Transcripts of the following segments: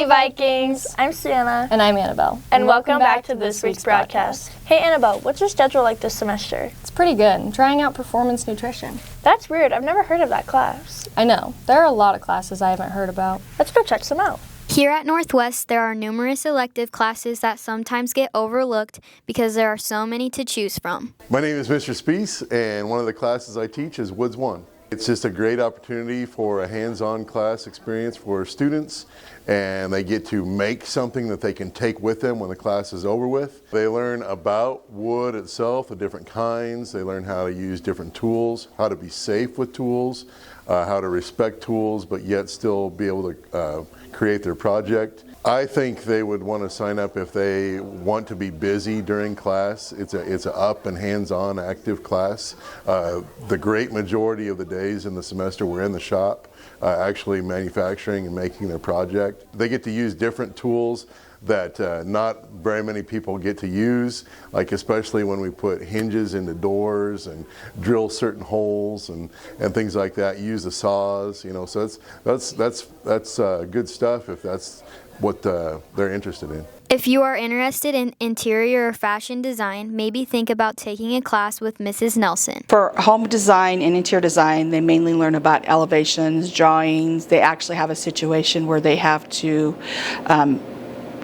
Hey Vikings! I'm Sienna. And I'm Annabelle. And welcome back to this week's broadcast. Hey Annabelle, what's your schedule like this semester? It's pretty good. I'm trying out performance nutrition. That's weird. I've never heard of that class. I know. There are a lot of classes I haven't heard about. Let's go check some out. Here at Northwest, there are numerous elective classes that sometimes get overlooked because there are so many to choose from. My name is Mr. Spees, and one of the classes I teach is Woods 1. It's just a great opportunity for a hands-on class experience for students, and they get to make something that they can take with them when the class is over with. They learn about wood itself, the different kinds. They learn how to use different tools, how to be safe with tools, how to respect tools, but yet still be able to create their project. I think they would want to sign up if they want to be busy during class. It's a up and hands-on active class. The great majority of the days in the semester we're in the shop, actually manufacturing and making their project. They get to use different tools that not very many people get to use, like especially when we put hinges into doors and drill certain holes and things like that. Use the saws, you know. So that's good stuff if that's what they're interested in. If you are interested in interior or fashion design, maybe think about taking a class with Mrs. Nelsen. For home design and interior design, they mainly learn about elevations, drawings. They actually have a situation where they have to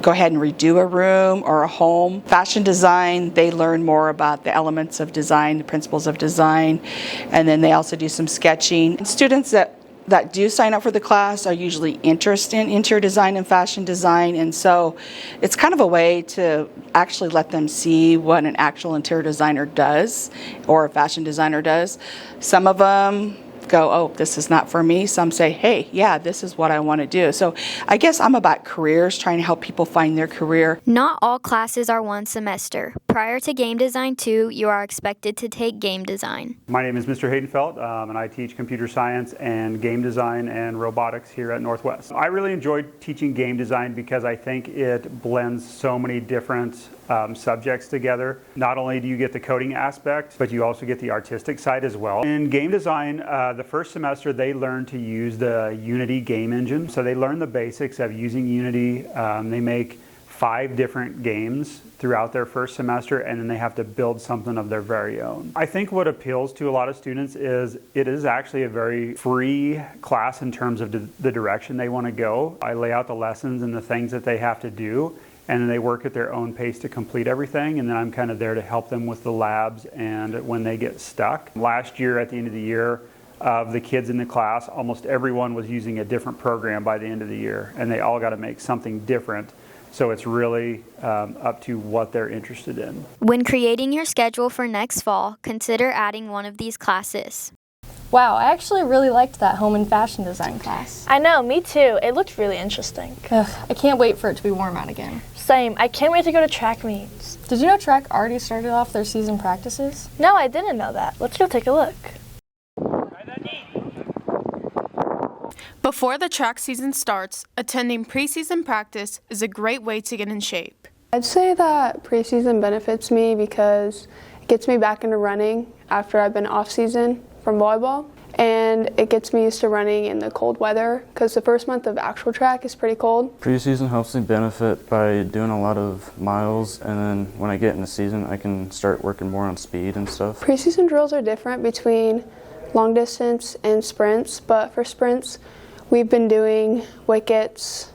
go ahead and redo a room or a home. Fashion design, they learn more about the elements of design, the principles of design, and then they also do some sketching. Students that do sign up for the class are usually interested in interior design and fashion design, and so it's kind of a way to actually let them see what an actual interior designer does or a fashion designer does. Some of them go, oh, this is not for me. Some say, hey, yeah, this is what I want to do. So I guess I'm about careers, trying to help people find their career. Not all classes are one semester. Prior to Game Design 2, you are expected to take Game Design. My name is Mr. Haydenfeld, and I teach computer science and game design and robotics here at Northwest. I really enjoyed teaching game design because I think it blends so many different subjects together. Not only do you get the coding aspect, but you also get the artistic side as well. In game design, the first semester they learn to use the Unity game engine. So they learn the basics of using Unity. They make 5 different games throughout their first semester, and then they have to build something of their very own. I think what appeals to a lot of students is it is actually a very free class in terms of the direction they want to go. I lay out the lessons and the things that they have to do, and then they work at their own pace to complete everything, and then I'm kind of there to help them with the labs and when they get stuck. Last year, at the end of the year, of the kids in the class, almost everyone was using a different program by the end of the year, and they all got to make something different. So it's really up to what they're interested in. When creating your schedule for next fall, consider adding one of these classes. Wow, I actually really liked that home and fashion design class. I know, me too. It looked really interesting. Ugh, I can't wait for it to be warm out again. Same. I can't wait to go to track meets. Did you know track already started off their season practices? No, I didn't know that. Let's go take a look. Before the track season starts, attending preseason practice is a great way to get in shape. I'd say that preseason benefits me because it gets me back into running after I've been off season from volleyball, and it gets me used to running in the cold weather because the first month of actual track is pretty cold. Preseason helps me benefit by doing a lot of miles, and then when I get in the season I can start working more on speed and stuff. Preseason drills are different between long distance and sprints, but for sprints we've been doing wickets,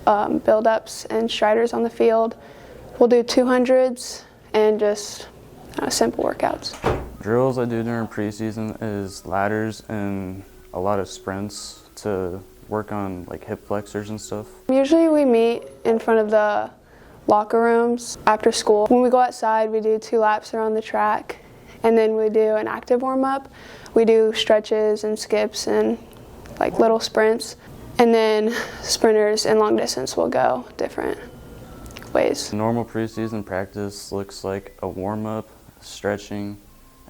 build-ups, and striders on the field. We'll do 200s and just simple workouts. Drills I do during preseason is ladders and a lot of sprints to work on like hip flexors and stuff. Usually we meet in front of the locker rooms after school. When we go outside, we do 2 laps around the track, and then we do an active warm-up. We do stretches and skips and like little sprints, and then sprinters and long distance will go different ways. Normal preseason practice looks like a warm-up, stretching,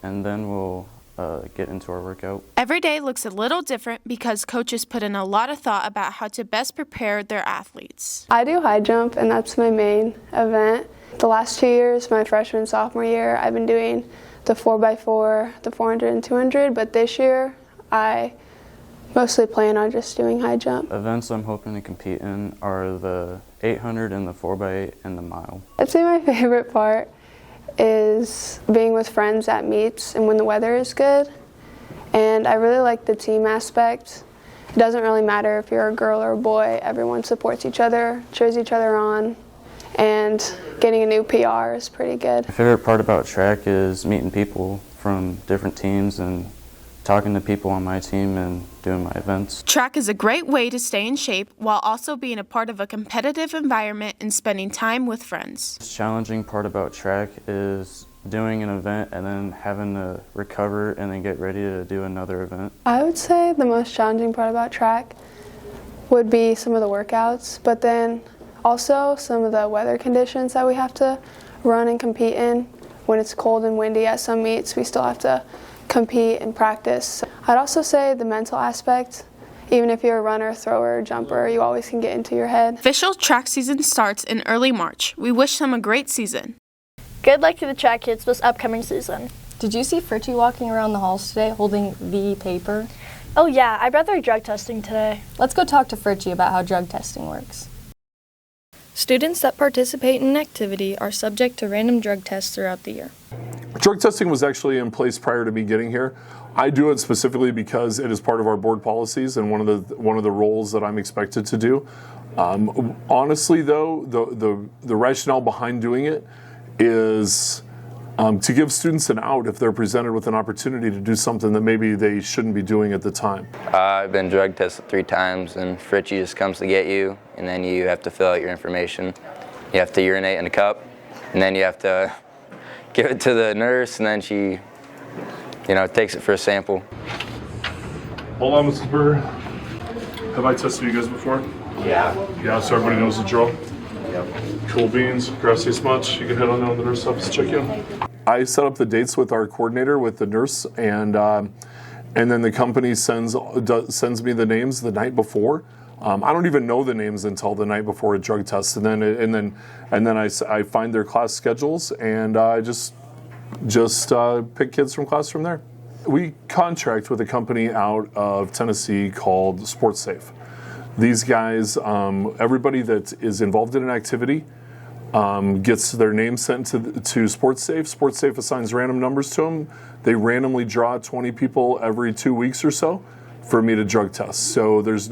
and then we'll get into our workout. Every day looks a little different because coaches put in a lot of thought about how to best prepare their athletes. I do high jump, and that's my main event. The last 2 years, my freshman, sophomore year, I've been doing the 4x4, the 400 and 200, but this year I mostly plan on just doing high jump. Events I'm hoping to compete in are the 800 and the 4x8 and the mile. I'd say my favorite part is being with friends at meets and when the weather is good. And I really like the team aspect. It doesn't really matter if you're a girl or a boy, everyone supports each other, cheers each other on, and getting a new PR is pretty good. My favorite part about track is meeting people from different teams and talking to people on my team and doing my events. Track is a great way to stay in shape while also being a part of a competitive environment and spending time with friends. The challenging part about track is doing an event and then having to recover and then get ready to do another event. I would say the most challenging part about track would be some of the workouts, but then also some of the weather conditions that we have to run and compete in. When it's cold and windy at some meets, we still have to compete and practice. I'd also say the mental aspect. Even if you're a runner, thrower, or jumper, you always can get into your head. Official track season starts in early March. We wish them a great season. Good luck to the track kids this upcoming season. Did you see Fritsche walking around the halls today holding the paper? Oh yeah, I brought their drug testing today. Let's go talk to Fritsche about how drug testing works. Students that participate in an activity are subject to random drug tests throughout the year. Drug testing was actually in place prior to me getting here. I do it specifically because it is part of our board policies and one of the roles that I'm expected to do. Honestly, though, the rationale behind doing it is to give students an out if they're presented with an opportunity to do something that maybe they shouldn't be doing at the time. I've been drug tested 3 times, and Fritsche just comes to get you, and then you have to fill out your information. You have to urinate in a cup, and then you have to give it to the nurse, and then she, takes it for a sample. Hola, Mrs. Burr. Have I tested you guys before? Yeah. Yeah, so everybody knows the drill? Yep. Cool beans, gracias much. You can head on down to the nurse office, check in. I set up the dates with our coordinator, with the nurse, and then the company sends me the names the night before. I don't even know the names until the night before a drug test, and then I find their class schedules, and I just pick kids from class from there. We contract with a company out of Tennessee called SportsSafe. These guys, everybody that is involved in an activity gets their name sent to SportsSafe. SportsSafe assigns random numbers to them. They randomly draw 20 people every 2 weeks or so for me to drug test. So there's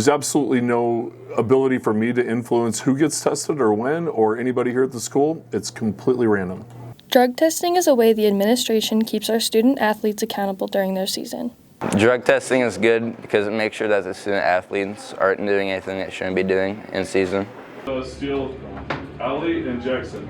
absolutely no ability for me to influence who gets tested or when or anybody here at the school. It's completely random. Drug testing is a way the administration keeps our student athletes accountable during their season. Drug testing is good because it makes sure that the student athletes aren't doing anything they shouldn't be doing in season. Steele, Ali, and Jackson.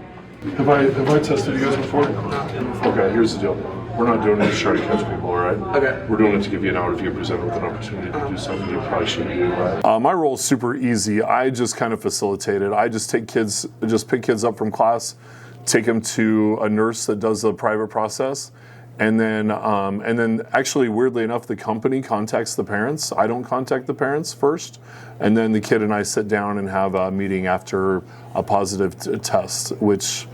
Have I tested you guys before? Okay, here's the deal. We're not doing it to try to catch people, all right? Okay. We're doing it to give you an out if you get presented with an opportunity to do something you probably shouldn't do. My role is super easy. I just kind of facilitate it. I just pick kids up from class, take them to a nurse that does the private process, and then actually, weirdly enough, the company contacts the parents. I don't contact the parents first, and then the kid and I sit down and have a meeting after a positive test, which,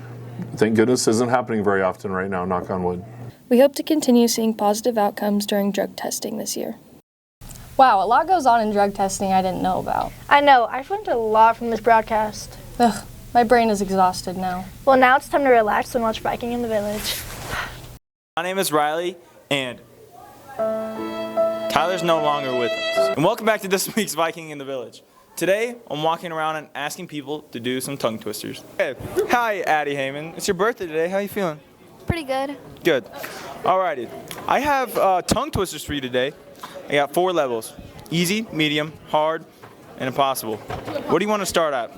thank goodness, isn't happening very often right now, knock on wood. We hope to continue seeing positive outcomes during drug testing this year. Wow, a lot goes on in drug testing I didn't know about. I know, I've learned a lot from this broadcast. Ugh, my brain is exhausted now. Well, now it's time to relax and watch Viking in the Village. My name is Riley, and Tyler's no longer with us. And welcome back to this week's Viking in the Village. Today, I'm walking around and asking people to do some tongue twisters. Hey. Hi, Addie Heyman. It's your birthday today. How are you feeling? Pretty good. Good. Alrighty. I have tongue twisters for you today. I got 4 levels. Easy, medium, hard, and impossible. What do you want to start at?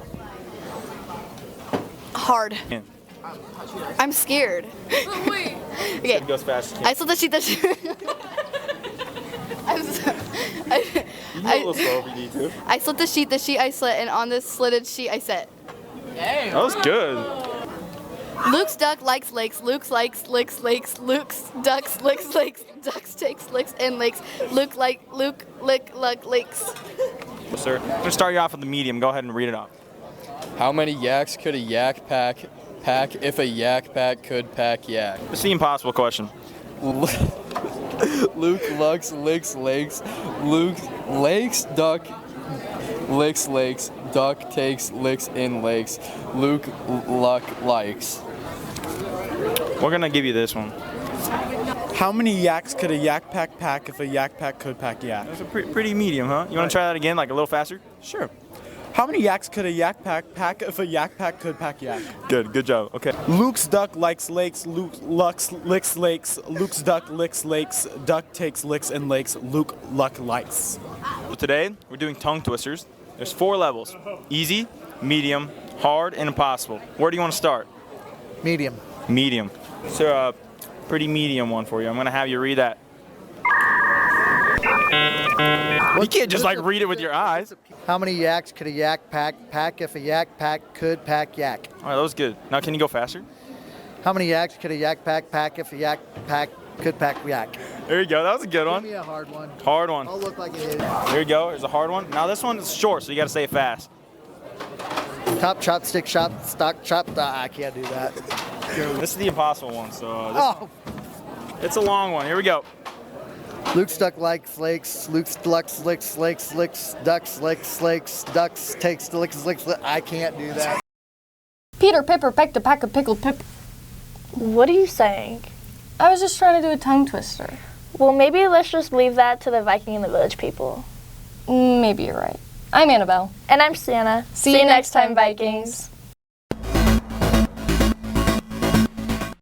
Hard. Yeah. I'm scared. Oh, wait. Okay. It goes fast. I saw the sheet that I'm sorry. You can go a little slow if you need to. I slit the sheet I slit, and on this slitted sheet I set. That was good. Luke's duck likes lakes. Luke's likes licks lakes. Luke's ducks licks lakes. Ducks takes licks and lakes. Luke lick lakes. Well, sir, I'm going to start you off with the medium. Go ahead and read it off. How many yaks could a yak pack if a yak pack could pack yak? It's the impossible question. Luke Lux licks lakes. Luke lakes duck licks lakes. Duck takes licks in lakes. Luke luck likes. We're gonna give you this one. How many yaks could a yak pack if a yak pack could pack yak? That's a pretty medium, huh? You want to try that again, like a little faster? Sure. How many yaks could a yak pack if a yak pack could pack yak? Good job. Okay. Luke's duck likes lakes. Luke Lux licks lakes. Luke's duck licks lakes. Duck takes licks in lakes. Luke luck likes. So today we're doing tongue twisters. There's 4 levels: easy, medium, hard, and impossible. Where do you want to start? Medium. Medium. So pretty medium one for you. I'm gonna have you read that. You can't just like read it with your eyes. How many yaks could a yak pack if a yak pack could pack yak? All right, that was good. Now can you go faster? How many yaks could a yak pack if a yak pack could pack yak? There you go. That was a good one. Give me a hard one. Hard one. I'll look like an idiot. There you go. There's a hard one. Now this one is short, so you got to say it fast. Top chopstick shop stock chop. I can't do that. This is the impossible one, so it's a long one. Here we go. Luke's duck likes lakes. Luke's Lux licks lakes. Licks ducks licks lakes. Ducks takes licks. I can't do that. Peter Pipper pecked a pack of pickled pip. What are you saying? I was just trying to do a tongue twister. Well, maybe let's just leave that to the Viking in the Village people. Maybe you're right. I'm Annabelle. And I'm Sienna. See you next time, Vikings.